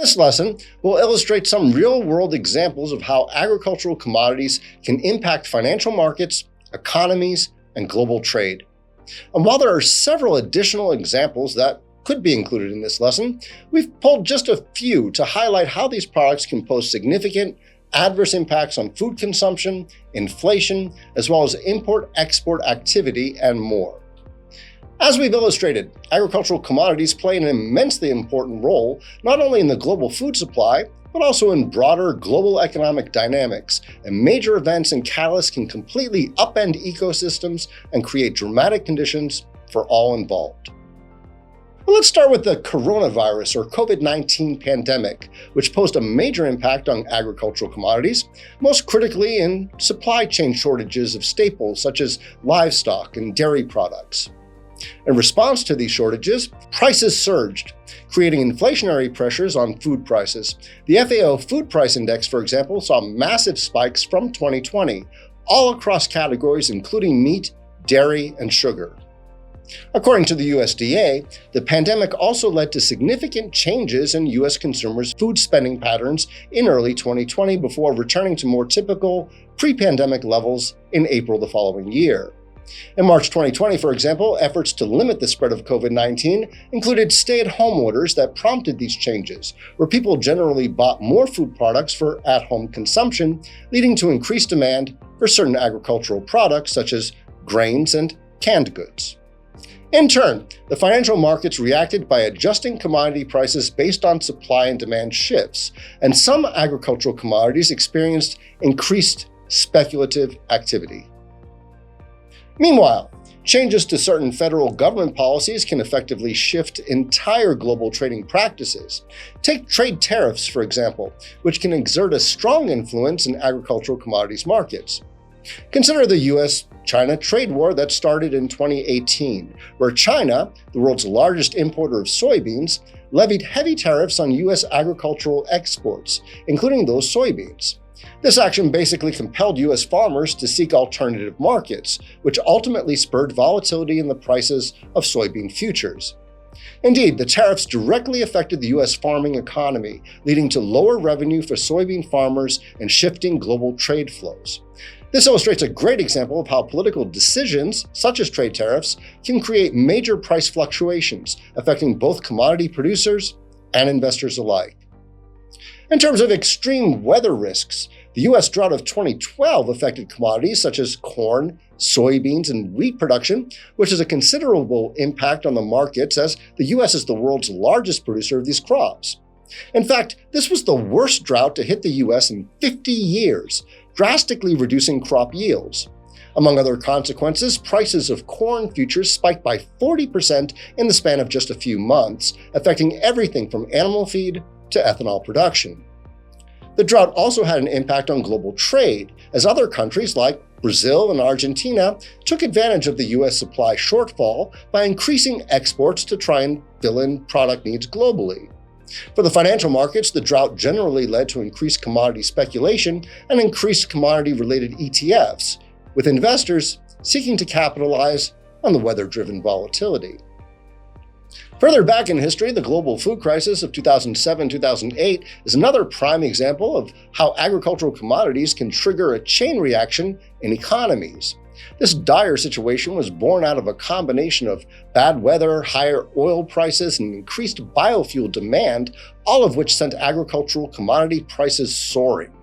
This lesson will illustrate some real-world examples of how agricultural commodities can impact financial markets, economies, and global trade. And while there are several additional examples that could be included in this lesson, we've pulled just a few to highlight how these products can pose significant adverse impacts on food consumption, inflation, as well as import-export activity, and more. As we've illustrated, agricultural commodities play an immensely important role not only in the global food supply, but also in broader global economic dynamics, and major events and catalysts can completely upend ecosystems and create dramatic conditions for all involved. Well, let's start with the coronavirus or COVID-19 pandemic, which posed a major impact on agricultural commodities, most critically in supply chain shortages of staples such as livestock and dairy products. In response to these shortages, prices surged, creating inflationary pressures on food prices. The FAO Food Price Index, for example, saw massive spikes from 2020, all across categories including meat, dairy, and sugar. According to the USDA, the pandemic also led to significant changes in U.S. consumers' food spending patterns in early 2020 before returning to more typical pre-pandemic levels in April the following year. In March 2020, for example, efforts to limit the spread of COVID-19 included stay-at-home orders that prompted these changes, where people generally bought more food products for at-home consumption, leading to increased demand for certain agricultural products such as grains and canned goods. In turn, the financial markets reacted by adjusting commodity prices based on supply and demand shifts, and some agricultural commodities experienced increased speculative activity. Meanwhile, changes to certain federal government policies can effectively shift entire global trading practices. Take trade tariffs, for example, which can exert a strong influence in agricultural commodities markets. Consider the US-China trade war that started in 2018, where China, the world's largest importer of soybeans, levied heavy tariffs on US agricultural exports, including those soybeans. This action basically compelled US farmers to seek alternative markets, which ultimately spurred volatility in the prices of soybean futures. Indeed, the tariffs directly affected the US farming economy, leading to lower revenue for soybean farmers and shifting global trade flows. This illustrates a great example of how political decisions, such as trade tariffs, can create major price fluctuations, affecting both commodity producers and investors alike. In terms of extreme weather risks, the US drought of 2012 affected commodities such as corn, soybeans, and wheat production, which has a considerable impact on the markets as the US is the world's largest producer of these crops. In fact, this was the worst drought to hit the US in 50 years, drastically reducing crop yields. Among other consequences, prices of corn futures spiked by 40% in the span of just a few months, affecting everything from animal feed to ethanol production. The drought also had an impact on global trade, as other countries like Brazil and Argentina took advantage of the US supply shortfall by increasing exports to try and fill in product needs globally. For the financial markets, the drought generally led to increased commodity speculation and increased commodity-related ETFs, with investors seeking to capitalize on the weather-driven volatility. Further back in history, the global food crisis of 2007-2008 is another prime example of how agricultural commodities can trigger a chain reaction in economies. This dire situation was born out of a combination of bad weather, higher oil prices, and increased biofuel demand, all of which sent agricultural commodity prices soaring.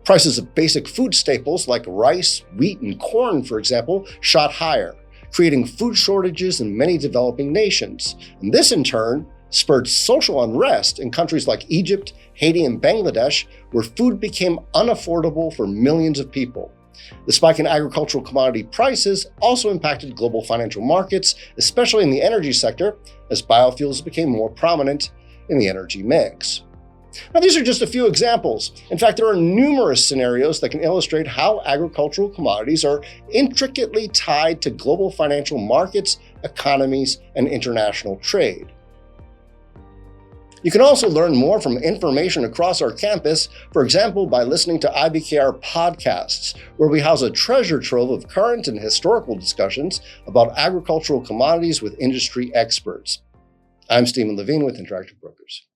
Prices of basic food staples like rice, wheat, and corn, for example, shot higher, creating food shortages in many developing nations. And this, in turn, spurred social unrest in countries like Egypt, Haiti, and Bangladesh, where food became unaffordable for millions of people. The spike in agricultural commodity prices also impacted global financial markets, especially in the energy sector, as biofuels became more prominent in the energy mix. Now, these are just a few examples. In fact, there are numerous scenarios that can illustrate how agricultural commodities are intricately tied to global financial markets, economies, and international trade. You can also learn more from information across our campus, for example, by listening to IBKR podcasts, where we house a treasure trove of current and historical discussions about agricultural commodities with industry experts. I'm Stephen Levine with Interactive Brokers.